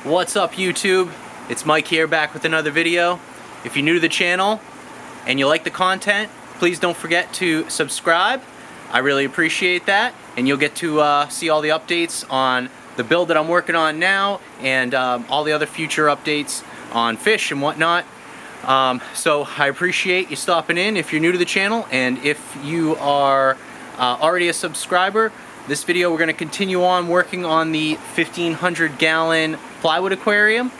What's up, YouTube? It's Mike here, back with another video. If you're new to the channel and you like the content, please don't forget to subscribe. I really appreciate that, and you'll get to see all the updates on the build that I'm working on now and all the other future updates on fish and whatnot. So I appreciate you stopping in if you're new to the channel, and if you are already a subscriber, this video we're going to continue on working on the 1,500 gallon plywood aquarium.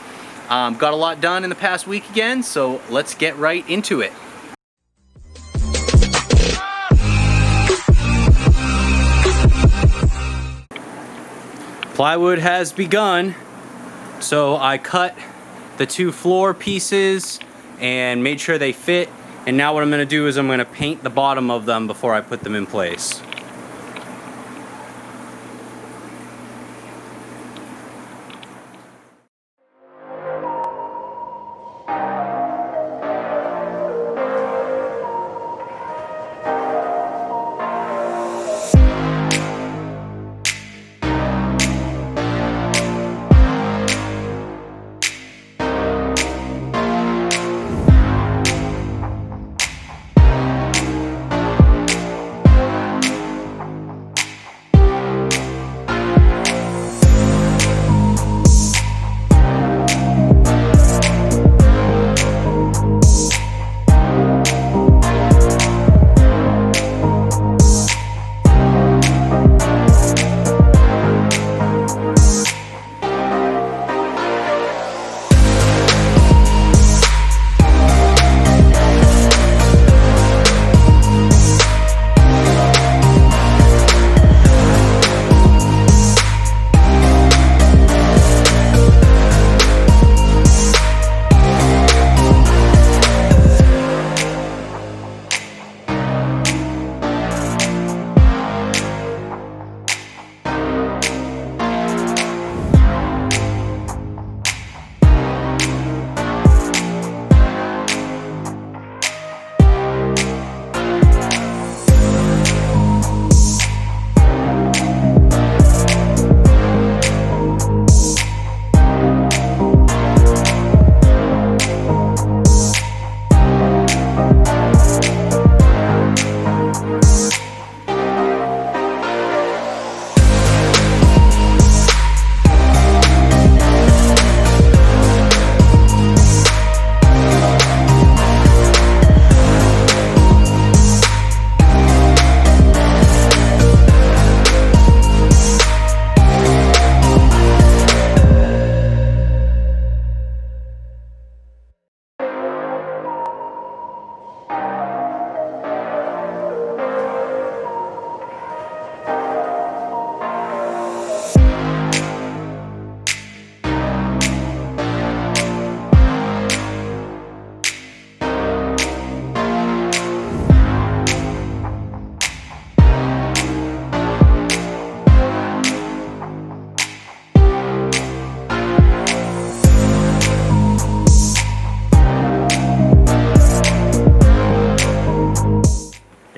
Got a lot done in the past week again, so let's get right into it. Plywood has begun, so I cut the two floor pieces and made sure they fit, and now what I'm going to do is I'm going to paint the bottom of them before I put them in place.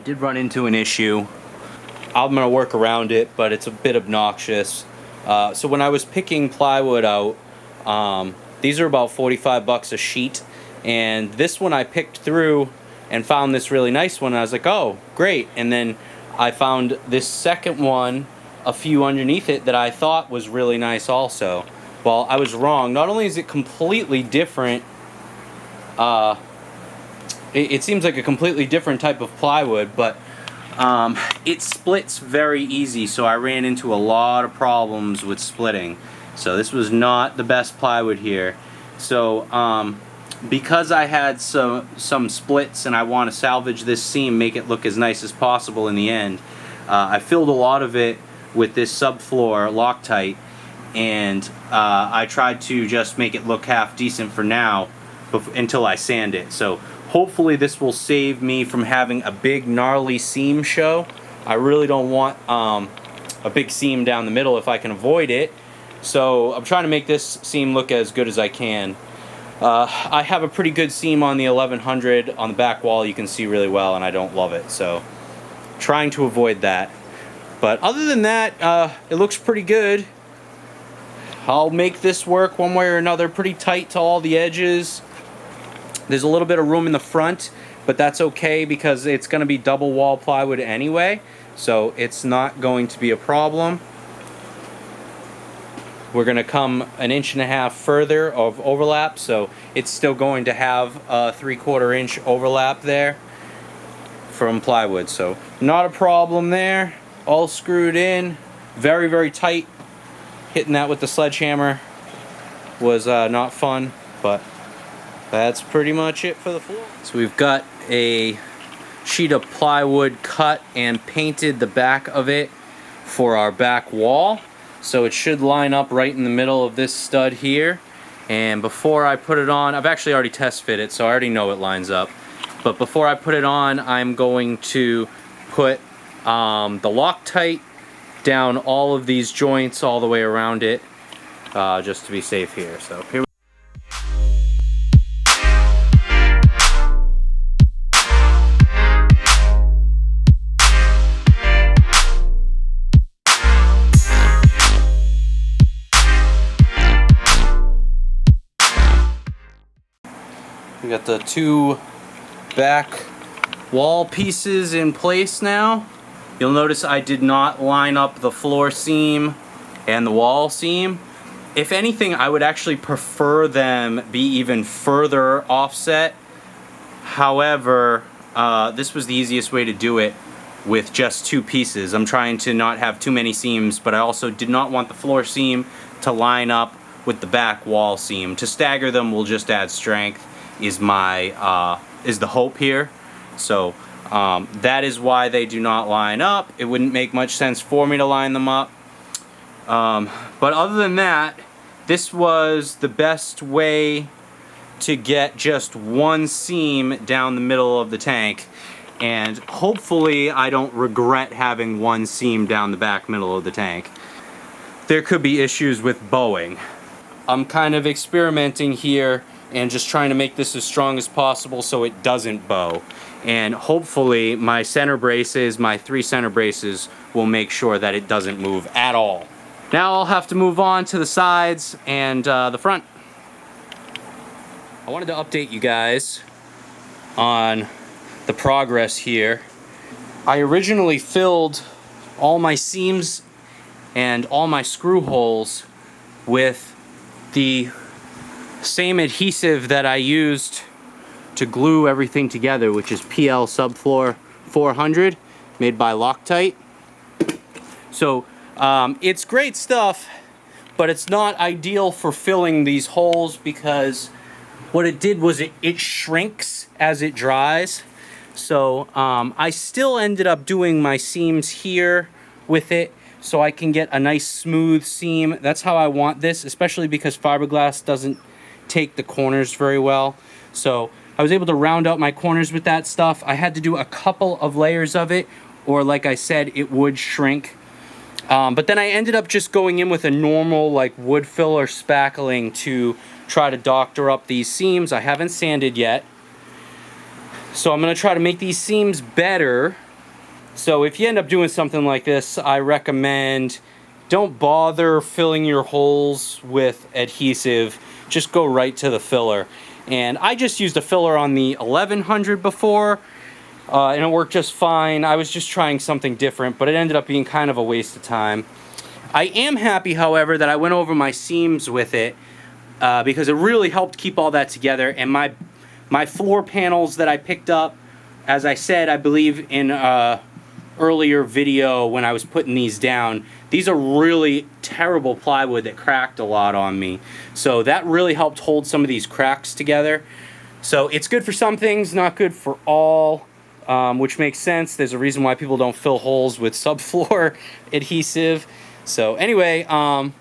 Did run into an issue. I'm gonna work around it, but it's a bit obnoxious. So when I was picking plywood out, these are about 45 bucks a sheet, and this one I picked through and found this really nice one. I was like, oh great, and then I found this second one a few underneath it that I thought was really nice also. Well, I was wrong. Not only is it completely different, it seems like a completely different type of plywood, but it splits very easy, so I ran into a lot of problems with splitting. So this was not the best plywood here. So because I had some splits and I want to salvage this seam, make it look as nice as possible in the end, I filled a lot of it with this subfloor Loctite, and I tried to just make it look half decent for now until I sand it. So hopefully this will save me from having a big gnarly seam show. I really don't want a big seam down the middle if I can avoid it. So I'm trying to make this seam look as good as I can. I have a pretty good seam on the 1100 on the back wall, you can see really well, and I don't love it, so trying to avoid that. But other than that, it looks pretty good. I'll make this work one way or another. Pretty tight to all the edges. There's a little bit of room in the front, but that's okay because it's going to be double wall plywood anyway, so it's not going to be a problem. We're going to come 1.5 inches further of overlap, so it's still going to have a 3/4 inch overlap there from plywood, so not a problem there. All screwed in, very, very tight. Hitting that with the sledgehammer was not fun, but that's pretty much it for the floor. So we've got a sheet of plywood cut and painted the back of it for our back wall. So it should line up right in the middle of this stud here. And before I put it on, I've actually already test fit it, so I already know it lines up. But before I put it on, I'm going to put the Loctite down all of these joints all the way around it, just to be safe here. So here we got the 2 back wall pieces in place now. You'll notice I did not line up the floor seam and the wall seam. If anything, I would actually prefer them be even further offset. However, this was the easiest way to do it with just 2 pieces. I'm trying to not have too many seams, but I also did not want the floor seam to line up with the back wall seam. To stagger them will just add strength is the hope here. So that is why they do not line up. It wouldn't make much sense for me to line them up. But other than that, this was the best way to get just 1 seam down the middle of the tank. And hopefully I don't regret having 1 seam down the back middle of the tank. There could be issues with bowing. I'm kind of experimenting here and just trying to make this as strong as possible so it doesn't bow. And hopefully my center braces, my 3 center braces, will make sure that it doesn't move at all. Now I'll have to move on to the sides and the front. I wanted to update you guys on the progress here. I originally filled all my seams and all my screw holes with the same adhesive that I used to glue everything together, which is PL Subfloor 400 made by Loctite. So it's great stuff, but it's not ideal for filling these holes because what it did was it shrinks as it dries. So I still ended up doing my seams here with it so I can get a nice smooth seam. That's how I want this, especially because fiberglass doesn't take the corners very well. So I was able to round out my corners with that stuff. I had to do a couple of layers of it, or like I said, it would shrink. But then I ended up just going in with a normal like wood fill or spackling to try to doctor up these seams. I haven't sanded yet. So I'm gonna try to make these seams better. So if you end up doing something like this, I recommend don't bother filling your holes with adhesive. Just go right to the filler. And I just used a filler on the 1100 before, and it worked just fine. I was just trying something different, but it ended up being kind of a waste of time. I am happy, however, that I went over my seams with it because it really helped keep all that together. And my floor panels that I picked up, as I said, I believe in earlier video when I was putting these down, these are really terrible plywood that cracked a lot on me. So that really helped hold some of these cracks together. So it's good for some things, not good for all, which makes sense. There's a reason why people don't fill holes with subfloor adhesive. So anyway, I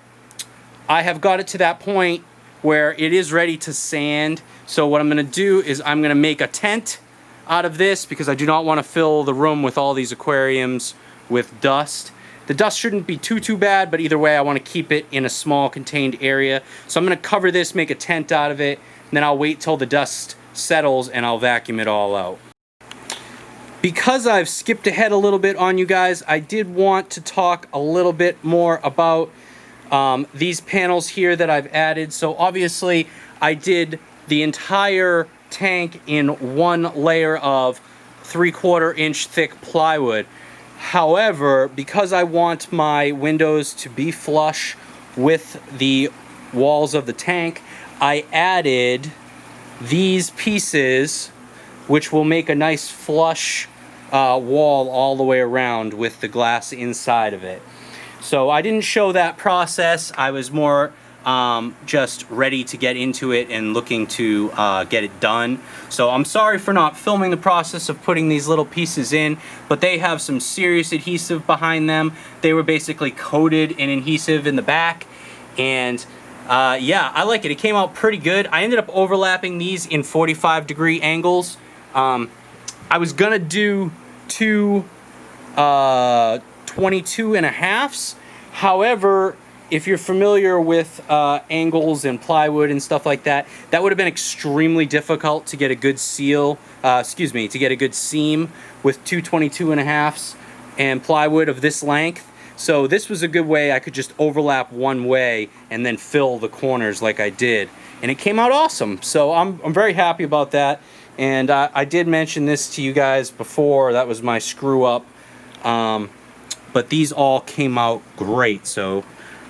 have got it to that point where it is ready to sand. So what I'm gonna do is I'm gonna make a tent out of this because I do not want to fill the room with all these aquariums with dust. The dust shouldn't be too bad, but either way I want to keep it in a small contained area. So I'm going to cover this, make a tent out of it, and then I'll wait till the dust settles and I'll vacuum it all out. Because I've skipped ahead a little bit on you guys, I did want to talk a little bit more about these panels here that I've added. So obviously I did the entire tank in one layer of 3/4 inch thick plywood. However, because I want my windows to be flush with the walls of the tank, I added these pieces, which will make a nice flush wall all the way around with the glass inside of it. So I didn't show that process. I was more just ready to get into it and looking to get it done. So I'm sorry for not filming the process of putting these little pieces in, but they have some serious adhesive behind them. They were basically coated in adhesive in the back, and yeah, I like it. It came out pretty good. I ended up overlapping these in 45-degree angles. I was gonna do two 22.5s. However, if you're familiar with angles and plywood and stuff like that, that would have been extremely difficult to get a good seal, to get a good seam with two 22.5s and plywood of this length. So this was a good way I could just overlap one way and then fill the corners like I did. And it came out awesome. So I'm very happy about that. And I did mention this to you guys before. That was my screw up. But these all came out great. So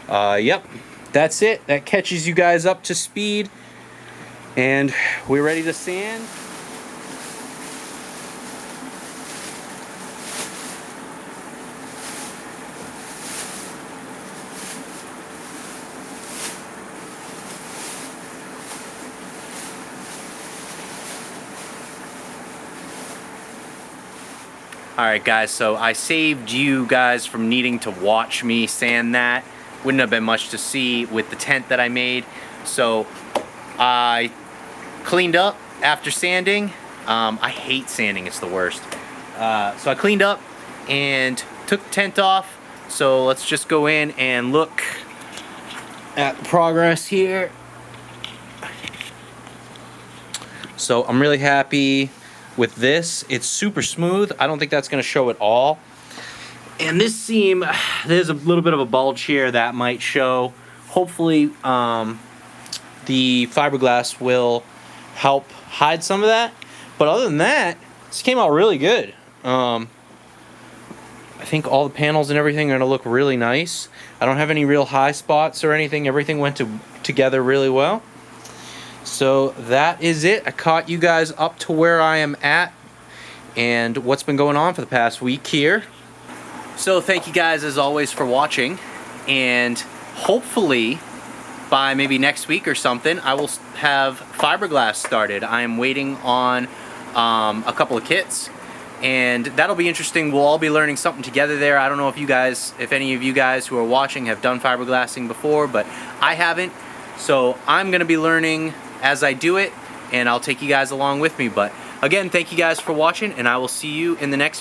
yep, that's it. That catches you guys up to speed. And we're ready to sand. Alright guys, so I saved you guys from needing to watch me sand that. Wouldn't have been much to see with the tent that I made. So I cleaned up after sanding. I hate sanding, it's the worst. So I cleaned up and took the tent off. So let's just go in and look at the progress here. So I'm really happy with this. It's super smooth. I don't think that's going to show at all. And this seam, there's a little bit of a bulge here that might show. Hopefully the fiberglass will help hide some of that. But other than that, this came out really good. I think all the panels and everything are going to look really nice. I don't have any real high spots or anything. Everything went together really well. So that is it. I caught you guys up to where I am at and what's been going on for the past week here. So thank you guys as always for watching, and hopefully by maybe next week or something I will have fiberglass started. I am waiting on a couple of kits, and that'll be interesting. We'll all be learning something together there. I don't know if any of you guys who are watching have done fiberglassing before, but I haven't. So I'm gonna be learning as I do it, and I'll take you guys along with me. But again, thank you guys for watching, and I will see you in the next video.